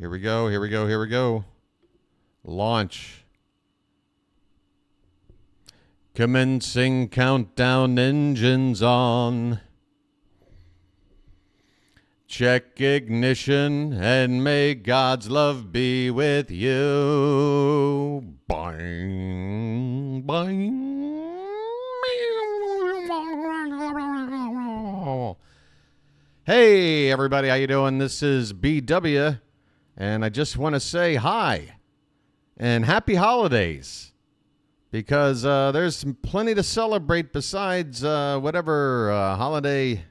Here we go. Here we go. Here we go. Launch. Commencing countdown, engines on. Check ignition and may God's love be with you. Boing, boing. Hey everybody, how you doing? This is BW, and I just want to say hi and happy holidays, because there's plenty to celebrate besides whatever holiday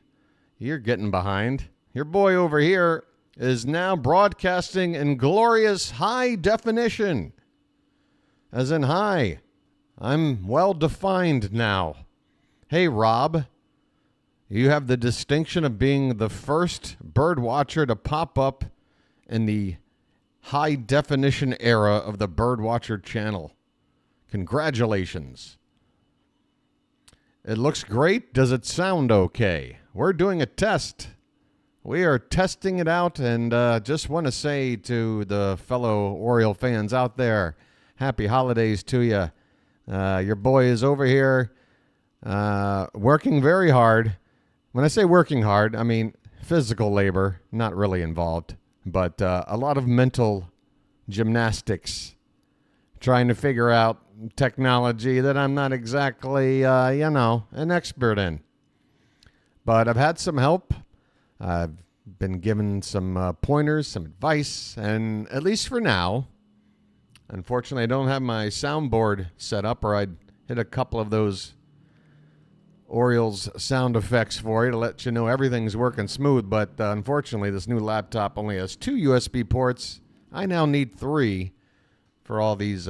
you're getting behind. Your boy over here is now broadcasting in glorious high definition. As in high. I'm well defined now. Hey, Rob. You have the distinction of being the first bird watcher to pop up in the high definition era of the Bird Watcher channel. Congratulations. It looks great. Does it sound okay? We're doing a test. We are testing it out, and just want to say to the fellow Oriole fans out there, happy holidays to you. Your boy is over here working very hard. When I say working hard, I mean physical labor, not really involved, but a lot of mental gymnastics, trying to figure out technology that I'm not exactly, an expert in. But I've had some help. I've been given some pointers, some advice, and at least for now, unfortunately, I don't have my soundboard set up, or I'd hit a couple of those Orioles sound effects for you to let you know everything's working smooth. But unfortunately, this new laptop only has 2 USB ports. I now need 3 for all these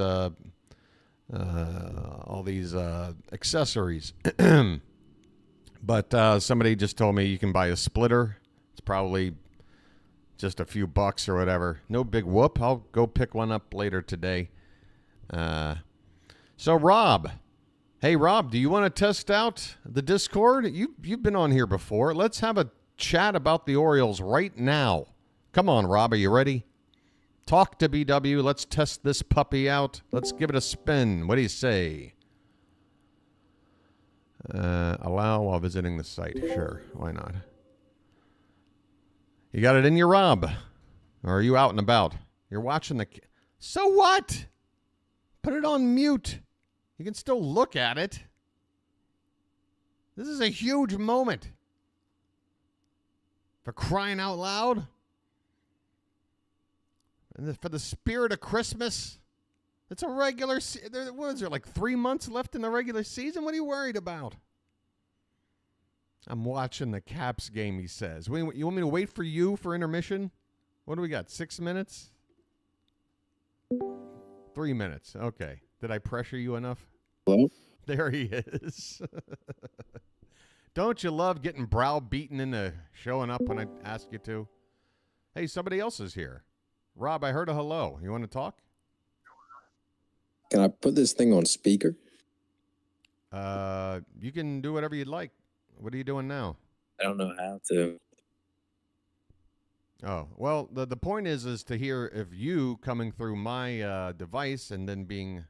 accessories. But somebody just told me you can buy a splitter. It's probably just a few bucks or whatever. No big whoop. I'll go pick one up later today. So Rob. Hey, Rob, do you want to test out the Discord? You've been on here before. Let's have a chat about the Orioles right now. Come on, Rob. Are you ready? Talk to BW. Let's test this puppy out. Let's give it a spin. What do you say? Allow while visiting the site. Sure. Why not? You got it in you, Rob? Or are you out and about? You're watching the... So what? Put it on mute. You can still look at it. This is a huge moment. For crying out loud. And for the spirit of Christmas. It's a regular... What is there, like 3 months left in the regular season? What are you worried about? I'm watching the Caps game, he says. You want me to wait for you for intermission? What do we got, 6 minutes? 3 minutes, okay. Did I pressure you enough? Hello? There he is. Don't you love getting browbeaten into showing up when I ask you to? Hey, somebody else is here. Rob, I heard a hello. You want to talk? Can I put this thing on speaker? You can do whatever you'd like. What are you doing now? I don't know how to. Oh, well, the point is to hear if you coming through my device and then being,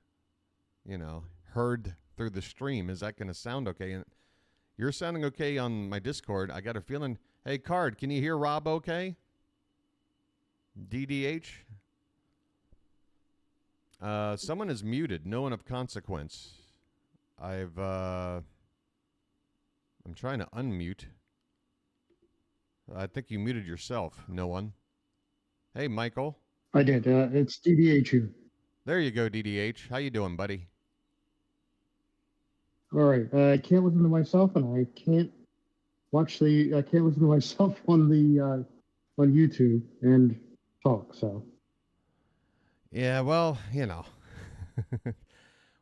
heard through the stream, is that going to sound okay? And you're sounding okay on my Discord. I got a feeling. Hey, Card, can you hear Rob okay? DDH? Someone is muted. No one of consequence. I'm trying to unmute. I think you muted yourself. No one. Hey, Michael. I did. It's DDH. There you go, DDH. How you doing, buddy? All right. I can't listen to myself, and I can't I can't listen to myself on the on YouTube and talk. So. Yeah, well,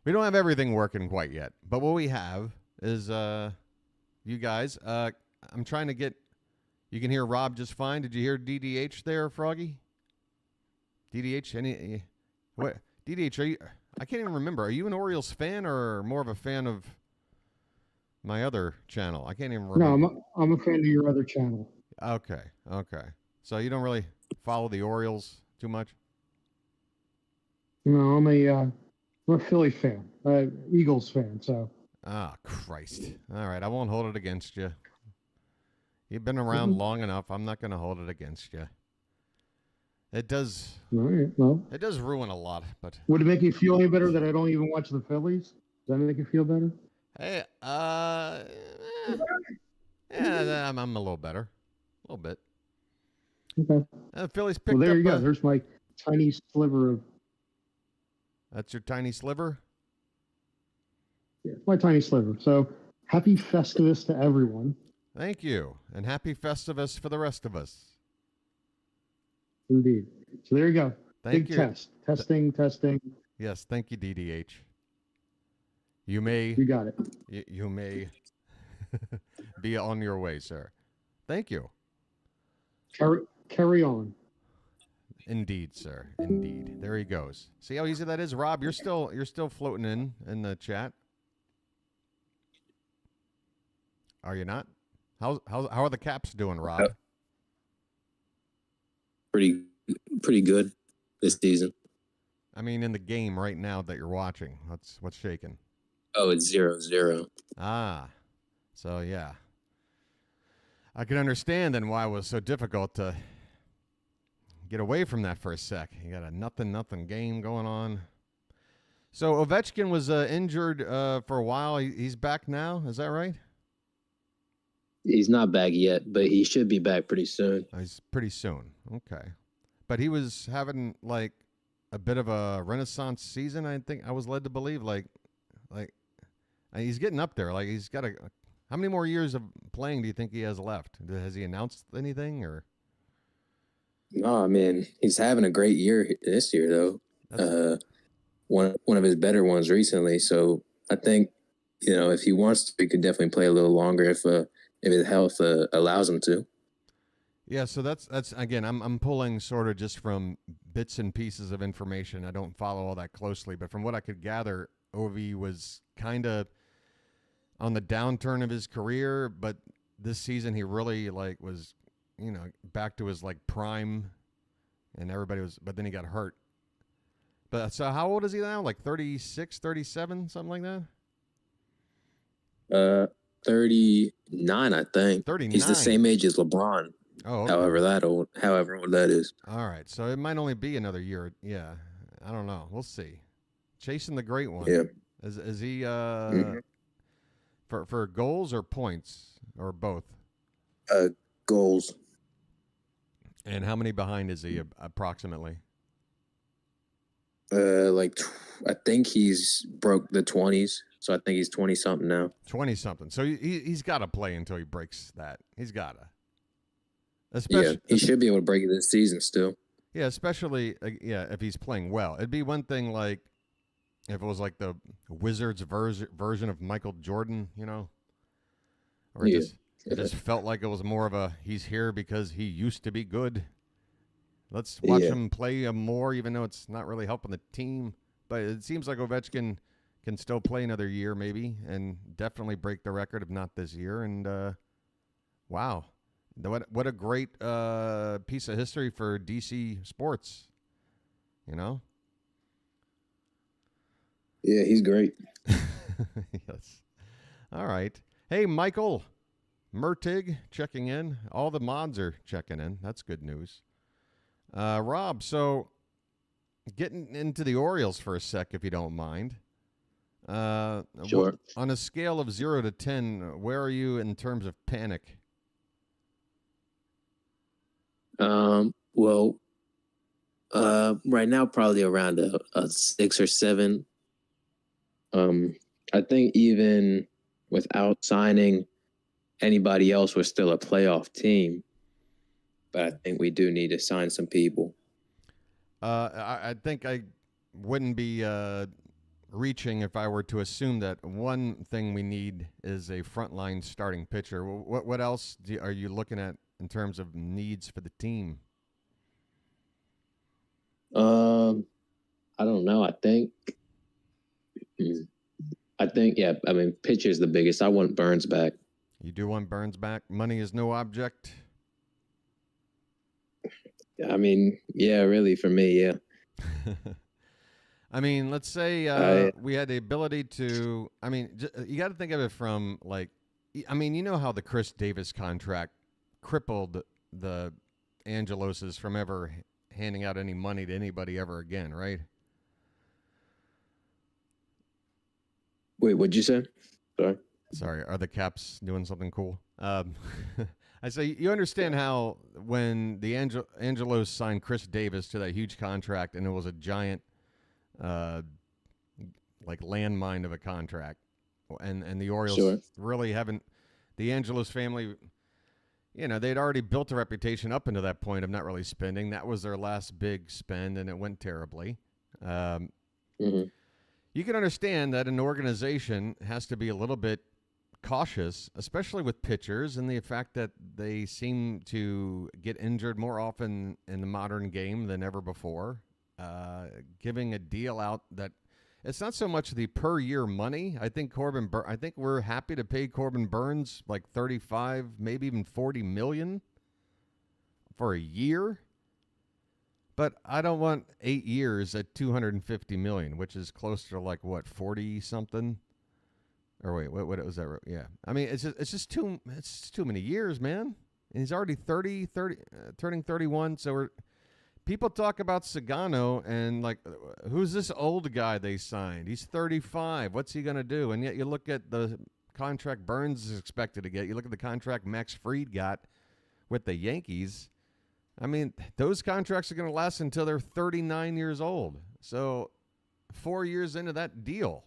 we don't have everything working quite yet, but what we have is you guys. I'm trying to get. You can hear Rob just fine. Did you hear DDH there, Froggy? DDH, what? DDH, are you? I can't even remember. Are you an Orioles fan or more of a fan of my other channel? I can't even remember. No, I'm a fan of your other channel. Okay. So you don't really follow the Orioles too much? No, I'm a Philly fan, Eagles fan. So Ah, Christ. All right, I won't hold it against you. You've been around Mhm. long enough. I'm not going to hold it against you. It does. All right. Well, It does ruin a lot, but would it make you feel any better that I don't even watch the Phillies? Does that make you feel better? hey, yeah, I'm a little better, a little bit. Okay. Phillies Well, picked there you up go. a. There's my tiny sliver of That's your tiny sliver. yeah, my tiny sliver. So happy Festivus to everyone. Thank you, and happy Festivus for the rest of us. Indeed. So there you go. Thank Big you. test. Testing. Yes, thank you, DDH. You may, You got it. you may be on your way, sir. Thank you. Carry on. Indeed, sir. Indeed. There he goes. See how easy that is, Rob. You're still floating in the chat. Are you not? How are the Caps doing, Rob? Pretty pretty good this season. I mean, in the game right now that you're watching. What's shaking? Oh, it's 0-0. Ah, so yeah. I can understand then why it was so difficult to get away from that for a sec. You got a nothing game going on. So Ovechkin was injured for a while. He's back now. Is that right? He's not back yet, but he should be back pretty soon. He's pretty soon. Okay, but he was having like a bit of a renaissance season. I think I was led to believe like he's getting up there. Like he's got a. How many more years of playing do you think he has left? Has he announced anything or? No, I mean, he's having a great year this year though. That's, One of his better ones recently. So I think if he wants to, he could definitely play a little longer if his health allows him to. yeah, so that's again. I'm pulling sort of just from bits and pieces of information. I don't follow all that closely, but from what I could gather, Ovi was kind of on the downturn of his career, but this season he really like was, back to his like prime, and everybody was. But then he got hurt. But so how old is he now? Like 36, 37, something like that. 39, I think. 39. He's the same age as LeBron. Oh, okay. However old that is. All right, so it might only be another year. Yeah, I don't know. We'll see. Chasing the great one. Yeah. Is he Mhm. for goals or points or both? Goals. And how many behind is he approximately? I think he's broke the 20s, so I think he's 20 something now. 20 something. So he's got to play until he breaks that. He's got to. Yeah, Especially he should be able to break it this season still. yeah, especially if he's playing well. It'd be one thing like if it was like the Wizards version of Michael Jordan, or Yeah. it just felt like it was more of a he's here because he used to be good. Let's watch him play more, even though it's not really helping the team. But it seems like Ovechkin can still play another year, maybe, and definitely break the record, if not this year. And wow, what a great piece of history for DC sports. Yeah, he's great. Yes. All right. Hey, Michael Mertig checking in. All the mods are checking in. That's good news. Rob, so getting into the Orioles for a sec, if you don't mind. Sure. On a scale of 0 to 10, where are you in terms of panic? Well, right now probably around a 6 or 7. I think even without signing anybody else, we're still a playoff team. But I think we do need to sign some people. I think I wouldn't be reaching if I were to assume that one thing we need is a frontline starting pitcher. What else are you looking at in terms of needs for the team? I don't know. Yeah. I mean, pitcher's the biggest. I want Burns back. You do want Burns back? Money is no object? I mean, yeah, really for me, yeah. I mean, let's say I we had the ability to. I mean, you got to think of it from like. I mean, you know how the Chris Davis contract crippled the Angeloses from ever handing out any money to anybody ever again, right? Wait, what'd you say? Sorry. Sorry, are the Caps doing something cool? I say you understand how when the Angelos signed Chris Davis to that huge contract, and it was a giant, uh, like landmine of a contract, and the Orioles Sure. really haven't. The Angelos family, they'd already built a reputation up into that point of not really spending. That was their last big spend, and it went terribly. Um, Hmm. you can understand that an organization has to be a little bit cautious, especially with pitchers, and the fact that they seem to get injured more often in the modern game than ever before. Giving a deal out that it's not so much the per year money. I think I think we're happy to pay Corbin Burns like 35, maybe even 40 million for a year. But I don't want 8 years at 250 million, which is closer to like what, 40 something. Or wait, what was that? Yeah. I mean, it's just too many years, man. And he's already 30, turning 31. So people talk about Sugano and like, who's this old guy they signed? He's 35. What's he going to do? And yet you look at the contract Burns is expected to get. You look at the contract Max Fried got with the Yankees. I mean, those contracts are going to last until they're 39 years old. So 4 years into that deal,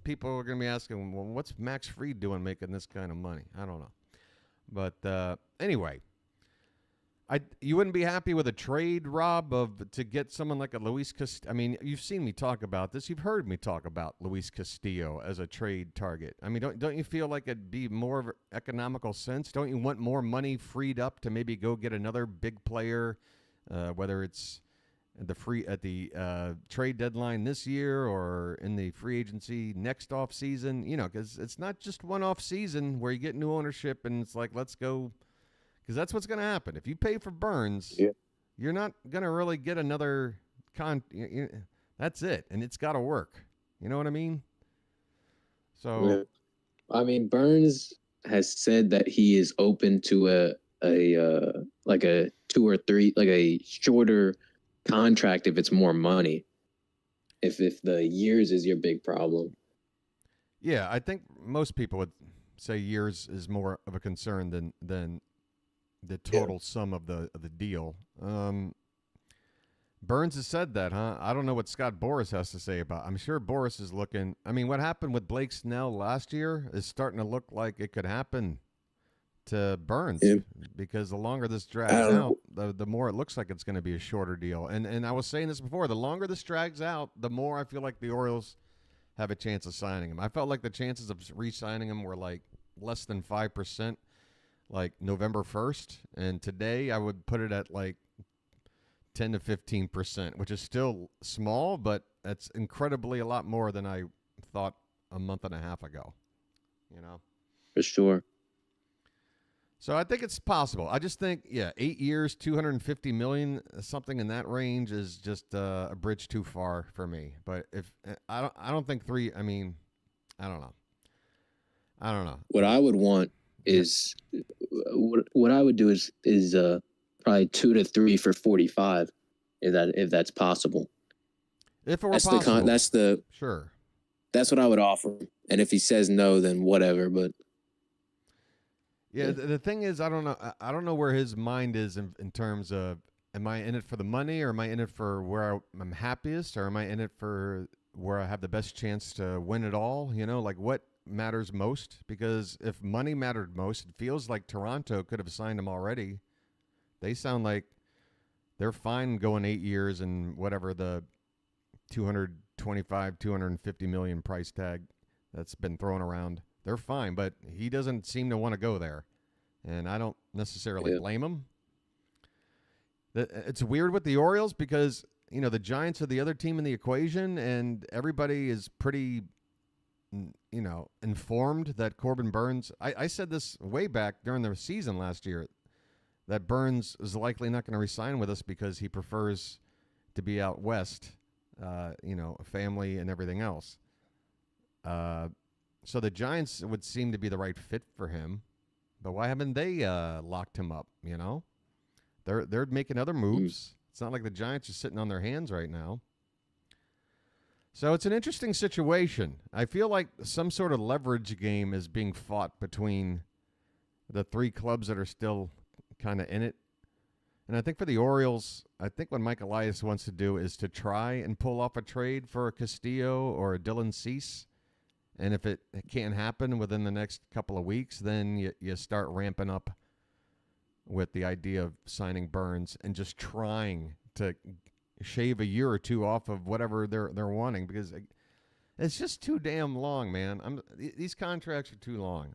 people are going to be asking, well, what's Max Fried doing making this kind of money? I don't know. But anyway, you wouldn't be happy with a trade, Rob, to get someone like a Luis Castillo. I mean, you've seen me talk about this. You've heard me talk about Luis Castillo as a trade target. I mean, don't you feel like it'd be more of an economical sense? Don't you want more money freed up to maybe go get another big player, whether it's at the trade deadline this year or in the free agency next off season? Because it's not just one off season where you get new ownership and it's like, let's go. Because that's what's going to happen. If you pay for Burns, Yeah. you're not going to really get another that's it. And it's got to work. You know what I mean? So, Yeah. I mean, Burns has said that he is open to like a 2 or 3, like a shorter contract if it's more money. If the years is your big problem. yeah, I think most people would say years is more of a concern than the total sum of the deal. Burns has said that, huh? I don't know what Scott Boras has to say about it. I'm sure Boras is looking. I mean, what happened with Blake Snell last year is starting to look like it could happen to Burns, Yeah. because the longer this I drags don't out, know. the more it looks like it's going to be a shorter deal. And I was saying this before, the longer this drags out, the more I feel like the Orioles have a chance of signing him. I felt like the chances of re-signing him were like less than 5%, like November 1st. And today I would put it at like 10 to 15%, which is still small, but that's incredibly a lot more than I thought a month and a half ago, For sure. So I think it's possible. I just think, 8 years, 250 million, something in that range is just a bridge too far for me. But if I don't think three. I mean, I don't know. What I would want is what I would do is probably 2 to 3 for 45, if that's possible. If it were possible, sure. That's what I would offer. And if he says no, then whatever. But yeah, the thing is, I don't know. I don't know where his mind is in terms of, am I in it for the money, or am I in it for where I'm happiest, or am I in it for where I have the best chance to win it all? Like what matters most? Because if money mattered most, it feels like Toronto could have signed him already. They sound like they're fine going 8 years and whatever the 225, 250 million price tag that's been thrown around. They're fine, but he doesn't seem to want to go there. And I don't necessarily blame him. It's weird with the Orioles because, the Giants are the other team in the equation, and everybody is pretty, informed that Corbin Burns. I said this way back during the season last year. that Burns is likely not going to resign with us because he prefers to be out west, family and everything else. So the Giants would seem to be the right fit for him, but why haven't they locked him up? They're making other moves. It's not like the Giants are sitting on their hands right now. So it's an interesting situation. I feel like some sort of leverage game is being fought between the three clubs that are still kind of in it. And I think for the Orioles, I think what Mike Elias wants to do is to try and pull off a trade for a Castillo or a Dylan Cease. And if it can't happen within the next couple of weeks, then you start ramping up with the idea of signing Burns and just trying to shave a year or two off of whatever they're wanting, because it's just too damn long, man. These contracts are too long.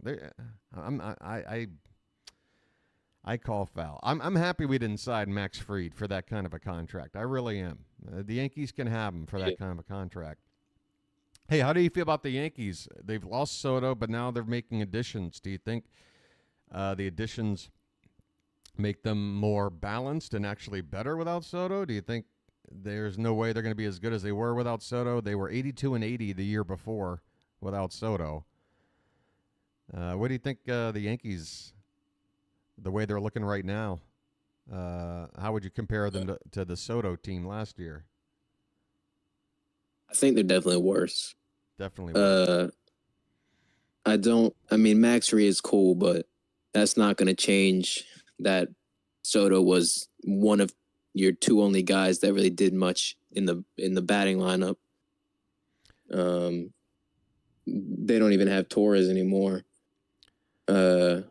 I call foul. I'm happy we didn't sign Max Fried for that kind of a contract. I really am. The Yankees can have him for that kind of a contract. Hey, how do you feel about the Yankees? They've lost Soto, but now they're making additions. Do you think the additions make them more balanced and actually better without Soto? Do you think there's no way they're going to be as good as they were without Soto? They were 82 and 80 the year before without Soto. What do you think the Yankees, the way they're looking right now, how would you compare them to the Soto team last year? I think they're definitely worse. Definitely worse. Max Fried is cool, but that's not going to change that Soto was one of your two only guys that really did much in the batting lineup. They don't even have Torres anymore. Whoever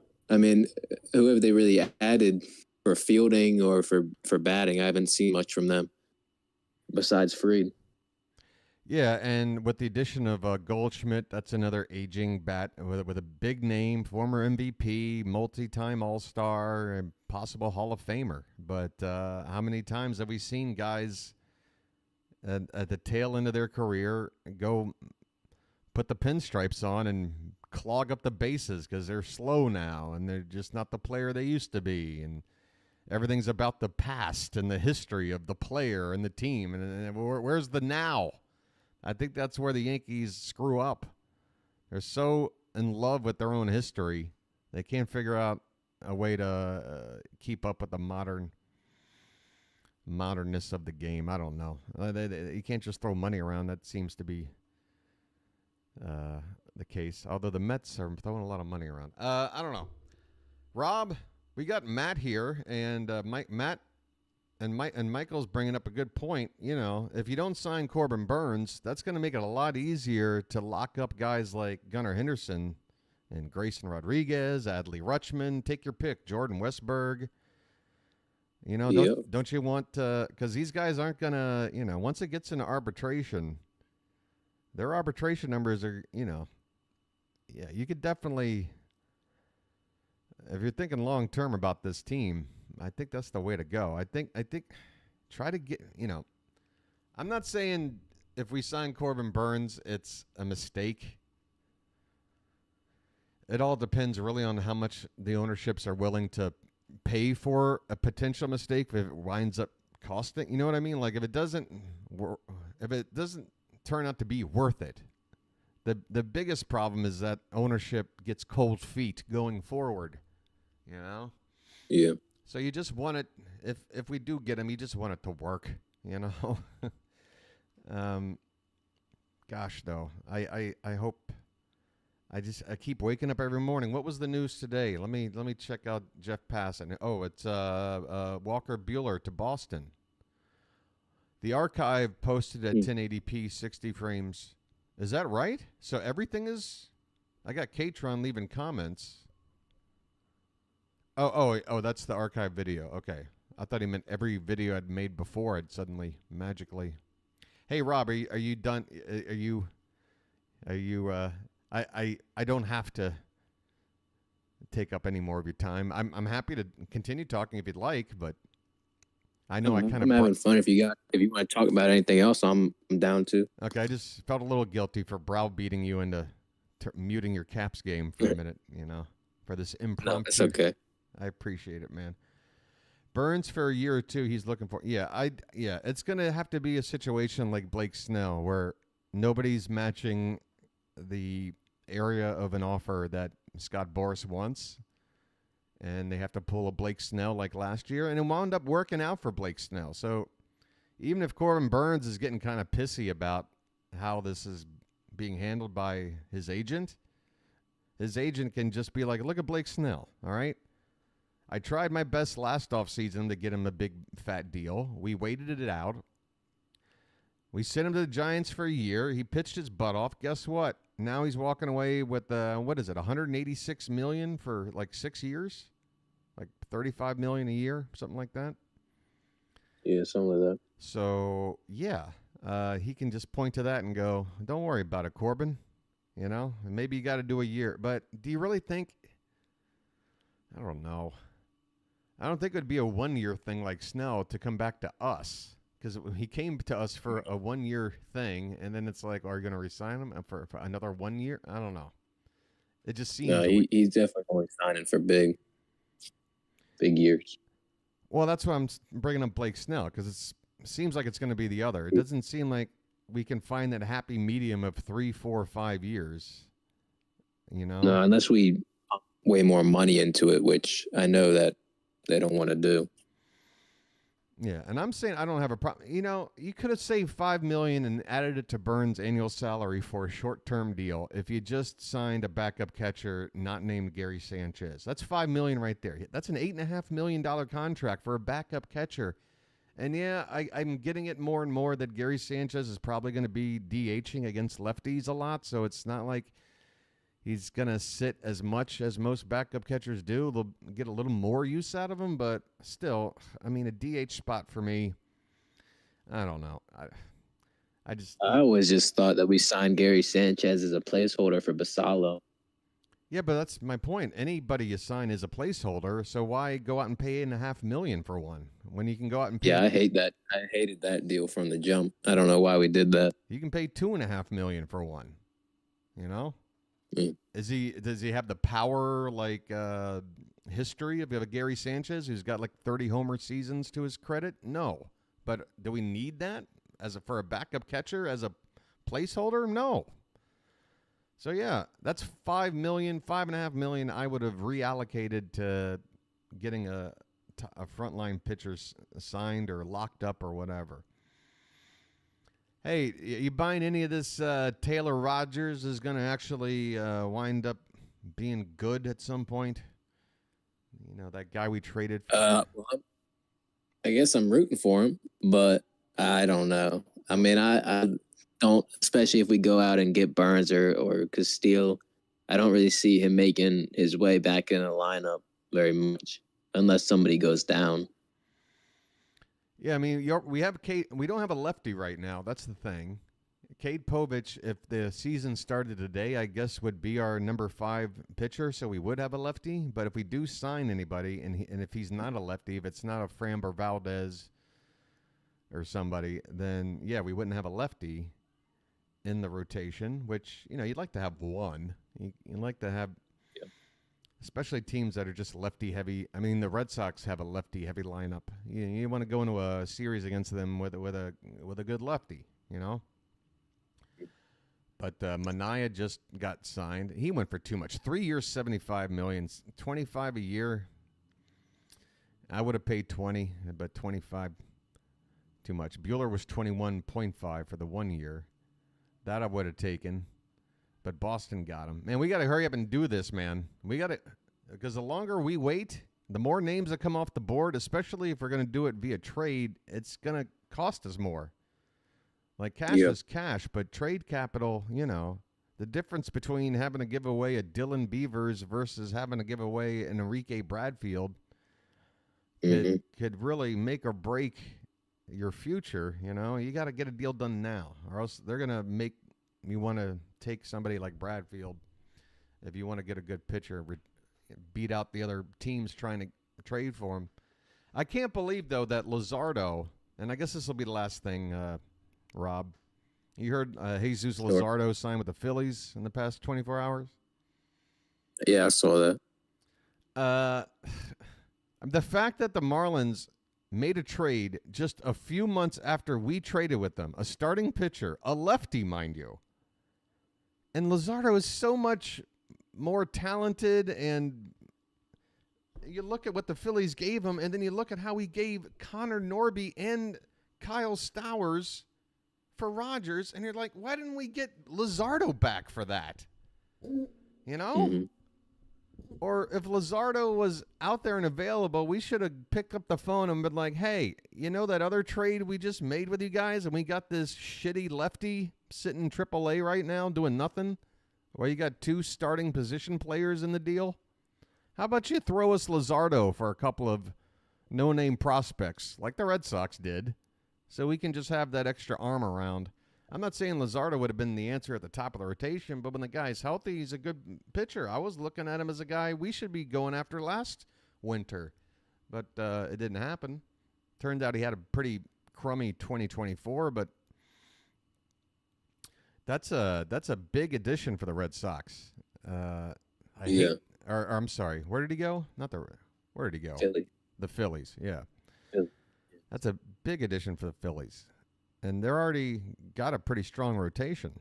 they really added for fielding or for batting, I haven't seen much from them besides Fried. Yeah, and with the addition of Goldschmidt, that's another aging bat with a big name, former MVP, multi-time All-Star, and possible Hall of Famer. But how many times have we seen guys at the tail end of their career go put the pinstripes on and clog up the bases because they're slow now and they're just not the player they used to be, and everything's about the past and the history of the player and the team, and where's the now? I think that's where the Yankees screw up. They're so in love with their own history, they can't figure out a way to keep up with the modernness of the game. I don't know. You can't just throw money around. That seems to be the case. Although the Mets are throwing a lot of money around. I don't know. Rob, we got Matt here, and Matt. And Michael's bringing up a good point. If you don't sign Corbin Burns, that's going to make it a lot easier to lock up guys like Gunnar Henderson and Grayson Rodriguez, Adley Rutschman. Take your pick, Jordan Westberg. Don't you want to? Because these guys aren't going to, once it gets into arbitration, their arbitration numbers are, yeah, you could definitely, if you're thinking long term about this team, I think that's the way to go. I think try to get, I'm not saying if we sign Corbin Burns, it's a mistake. It all depends really on how much the ownerships are willing to pay for a potential mistake if it winds up costing. You know what I mean? Like if it doesn't turn out to be worth it, the biggest problem is that ownership gets cold feet going forward. Yeah. So you just want it, if we do get him, you just want it to work, Gosh, though, I hope, I keep waking up every morning. What was the news today? Let me check out Jeff Passan. Oh, it's Walker Buehler to Boston. The archive posted at 1080p, 60 frames. Is that right? So everything is, I got Katron leaving comments. Oh, that's the archive video. Okay. I thought he meant every video I'd made before I'd suddenly magically. Hey, Rob, are you done? I don't have to take up any more of your time. I'm happy to continue talking if you'd like, but I know I'm having fun. If you want to talk about anything else, I'm down to. Okay, I just felt a little guilty for browbeating you into muting your Caps game for a minute, for this impromptu. No, it's okay. I appreciate it, man. Burns for a year or two. He's looking for. Yeah, it's gonna have to be a situation like Blake Snell where nobody's matching the area of an offer that Scott Boras wants, and they have to pull a Blake Snell like last year, and it wound up working out for Blake Snell. So even if Corbin Burns is getting kind of pissy about how this is being handled by his agent can just be like, look at Blake Snell, all right? I tried my best last offseason to get him a big fat deal. We waited it out. We sent him to the Giants for a year. He pitched his butt off. Guess what? Now he's walking away with what is it? $186 million for like 6 years, like $35 million a year, something like that. Yeah, something like that. So yeah, he can just point to that and go, "Don't worry about it, Corbin." You know, maybe you got to do a year. But do you really think? I don't know. I don't think it would be a 1 year thing like Snell to come back to us, because he came to us for a 1 year thing, and then it's like, are you going to resign him for another 1 year? I don't know. It just seems. No, he's definitely only signing for big years. Well, that's why I'm bringing up Blake Snell, because it seems like it's going to be the other. It doesn't seem like we can find that happy medium of 3, 4, 5 years. You know? No, unless we pump way more money into it, which I know that they don't want to do. Yeah, and I'm saying I don't have a problem. You know, you could have saved $5 million and added it to Burns' annual salary for a short-term deal if you just signed a backup catcher not named Gary Sanchez. That's $5 million right there. That's an $8.5 million contract for a backup catcher. And yeah, I'm getting it more and more that Gary Sanchez is probably going to be DHing against lefties a lot, so it's not like he's going to sit as much as most backup catchers do. They'll get a little more use out of him, but still, I mean, a DH spot for me, I don't know. I always just thought that we signed Gary Sanchez as a placeholder for Basalo. Yeah, but that's my point. Anybody you sign is a placeholder, so why go out and pay $8.5 million for one when you can go out and pay? Yeah, I hate that. I hated that deal from the jump. I don't know why we did that. You can pay $2.5 million for one. You know? Does he have the power history of a Gary Sanchez who's got like 30 homer seasons to his credit? No. But do we need that for a backup catcher as a placeholder? No. So yeah, that's $5 million, $5.5 million I would have reallocated to getting a frontline pitcher signed or locked up or whatever. Hey, you buying any of this Taylor Rogers is going to actually wind up being good at some point? You know, that guy we traded for? Well, I guess I'm rooting for him, but I don't know. I mean, I don't, especially if we go out and get Burns or Castillo, I don't really see him making his way back in the lineup very much unless somebody goes down. Yeah, I mean, we have Cade. We don't have a lefty right now. That's the thing. Cade Povich, if the season started today, I guess would be our number 5 pitcher, so we would have a lefty. But if we do sign anybody, and if he's not a lefty, if it's not a Framber Valdez or somebody, then yeah, we wouldn't have a lefty in the rotation. Which, you know, you'd like to have one. You'd like to have. Especially teams that are just lefty heavy. I mean, the Red Sox have a lefty heavy lineup. You want to go into a series against them with a good lefty, you know. But Mania just got signed. He went for too much. 3 years, $75 million, $25 a year. I would have paid 20, but 25 too much. Bueller was 21.5 for the 1 year. That I would have taken. But Boston got him. Man, we got to hurry up and do this, man. We got to, because the longer we wait, the more names that come off the board, especially if we're going to do it via trade, it's going to cost us more. Like cash is cash, but trade capital, you know, the difference between having to give away a Dylan Beavers versus having to give away an Enrique Bradfield could really make or break your future. You know, you got to get a deal done now, or else they're going to make you want to take somebody like Bradfield if you want to get a good pitcher, beat out the other teams trying to trade for him. I can't believe, though, that Luzardo, and I guess this will be the last thing, Rob. You heard Jesus Luzardo signed with the Phillies in the past 24 hours? Yeah, I saw that. The fact that the Marlins made a trade just a few months after we traded with them, a starting pitcher, a lefty, mind you, and Luzardo is so much more talented, and you look at what the Phillies gave him, and then you look at how he gave Connor Norby and Kyle Stowers for Rogers, and you're like, why didn't we get Luzardo back for that? You know? Mm-hmm. Or if Luzardo was out there and available, we should have picked up the phone and been like, hey, you know that other trade we just made with you guys, and we got this shitty lefty sitting in AAA right now doing nothing, where you got 2 starting position players in the deal? How about you throw us Luzardo for a couple of no-name prospects, like the Red Sox did, so we can just have that extra arm around? I'm not saying Luzardo would have been the answer at the top of the rotation, but when the guy's healthy, he's a good pitcher. I was looking at him as a guy we should be going after last winter, but it didn't happen. Turned out he had a pretty crummy 2024, but that's a big addition for the Red Sox. Or I'm sorry, where did he go? Where did he go? Philly. The Phillies, yeah. Philly. That's a big addition for the Phillies. And they're already got a pretty strong rotation.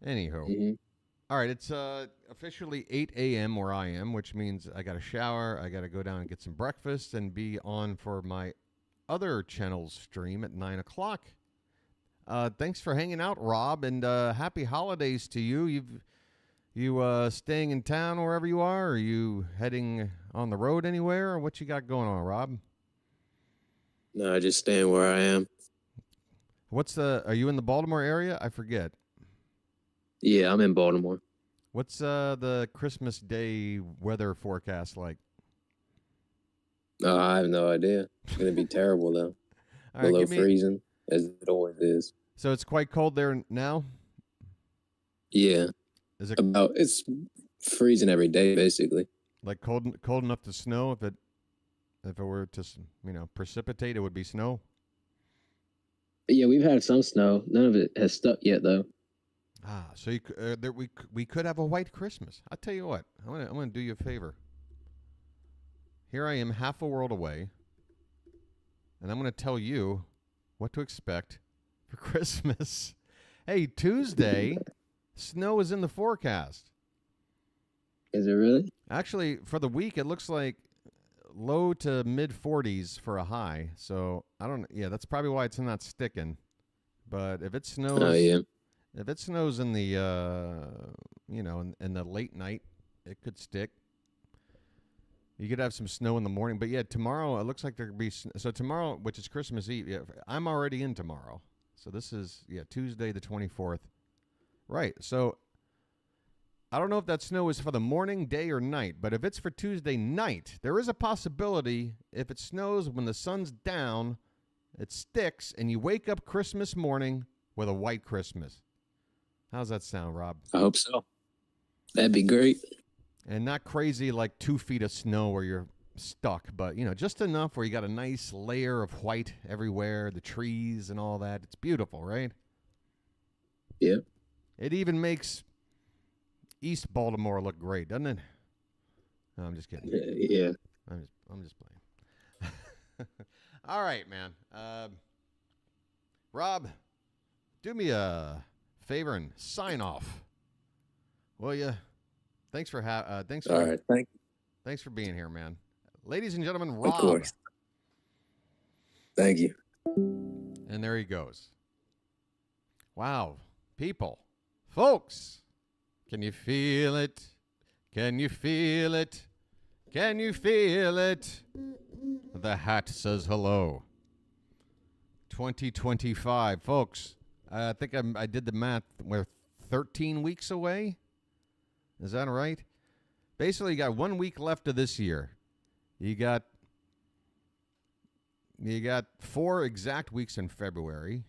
Anywho. Mm-hmm. All right, it's officially 8 a.m. where I am, which means I got to shower, I got to go down and get some breakfast, and be on for my other channel's stream at 9 o'clock. Thanks for hanging out, Rob, and happy holidays to you. You staying in town wherever you are? Or are you heading on the road anywhere? Or what you got going on, Rob? No, just staying where I am. Are you in the Baltimore area? I forget. Yeah, I'm in Baltimore. What's the Christmas Day weather forecast like? I have no idea. It's going to be terrible, though. All Below right, freezing, as it always is. So it's quite cold there now? Yeah. Is it It's freezing every day, basically. like cold enough to snow? If it were to, precipitate, it would be snow? Yeah, we've had some snow. None of it has stuck yet, though. So we could have a white Christmas. I'll tell you what. I'm gonna do you a favor. Here I am, half a world away, and I'm gonna tell you what to expect for Christmas. Hey, Tuesday, snow is in the forecast. Is it really? Actually, for the week, it looks like low to mid 40s for a high. So I don't. Yeah, that's probably why it's not sticking. But if it snows, if it snows in the in the late night, it could stick. You could have some snow in the morning, but yeah, tomorrow it looks like there could be. So tomorrow, which is Christmas Eve, yeah, I'm already in tomorrow. So this is Tuesday the 24th, right? So I don't know if that snow is for the morning, day, or night, but if it's for Tuesday night, there is a possibility if it snows when the sun's down, it sticks, and you wake up Christmas morning with a white Christmas. How's that sound, Rob? I hope so. That'd be great. And not crazy like 2 feet of snow where you're stuck, but, just enough where you got a nice layer of white everywhere, the trees and all that. It's beautiful, right? Yeah. It even makes East Baltimore look great, doesn't it? No, I'm just kidding. Yeah. I'm just playing. All right, man. Rob, do me a favor and sign off, will you? Thanks for All right. Thanks for being here, man. Ladies and gentlemen, Of Rob. course. Thank you. And there he goes. Wow, people, folks. Can you feel it? Can you feel it? Can you feel it? The hat says hello. 2025, folks. I think I did the math. We're 13 weeks away. Is that right? Basically, you got 1 week left of this year. You got 4 exact weeks in February.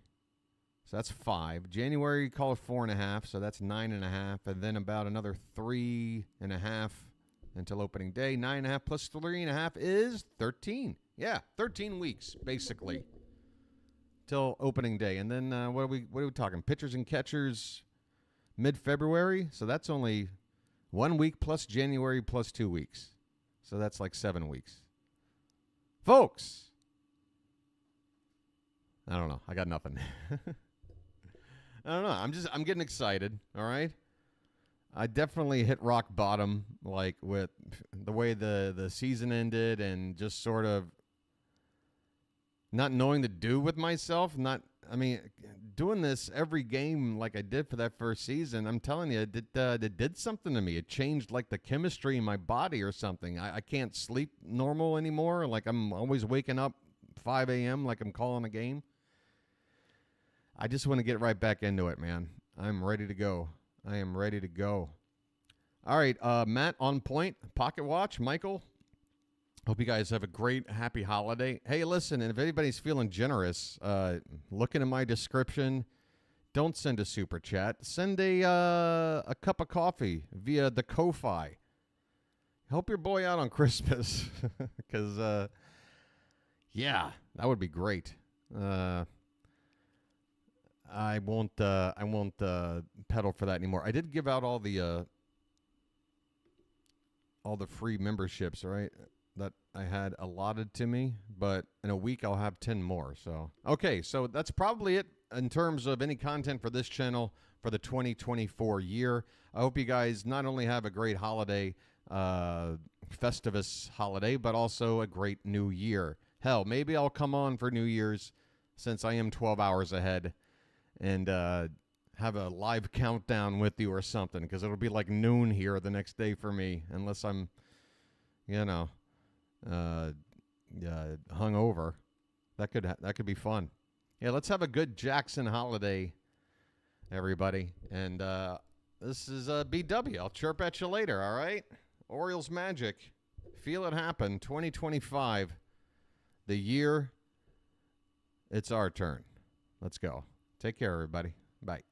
So that's 5. January, call it 4.5. So that's 9.5. And then about another 3.5 until opening day. 9.5 plus 3.5 is 13. Yeah, 13 weeks, basically, till opening day. And then what are we talking? Pitchers and catchers mid-February. So that's only 1 week plus January plus 2 weeks. So that's like 7 weeks. Folks, I don't know. I got nothing. I don't know. I'm getting excited, all right? I definitely hit rock bottom, like with the way the season ended and just sort of not knowing to do with myself. Doing this every game like I did for that first season, I'm telling you, it did something to me. It changed like the chemistry in my body or something. I can't sleep normal anymore. Like I'm always waking up 5 a.m. like I'm calling a game. I just want to get right back into it, man. I'm ready to go. I am ready to go. All right, Matt on point, Pocket Watch, Michael. Hope you guys have a great, happy holiday. Hey, listen, and if anybody's feeling generous, looking at my description, don't send a super chat. Send a cup of coffee via the Ko-Fi. Help your boy out on Christmas, because yeah, that would be great. I won't pedal for that anymore. I did give out all the free memberships, right, that I had allotted to me, but in a week I'll have 10 more. So, okay, so that's probably it in terms of any content for this channel for the 2024 year. I hope you guys not only have a great holiday, Festivus holiday, but also a great new year. Hell, maybe I'll come on for New Year's since I am 12 hours ahead and have a live countdown with you or something, because it'll be like noon here the next day for me, unless I'm, hungover. That could be fun. Yeah, let's have a good Jackson holiday, everybody. And this is BW. I'll chirp at you later, all right? Orioles Magic. Feel it happen. 2025. The year it's our turn. Let's go. Take care, everybody. Bye.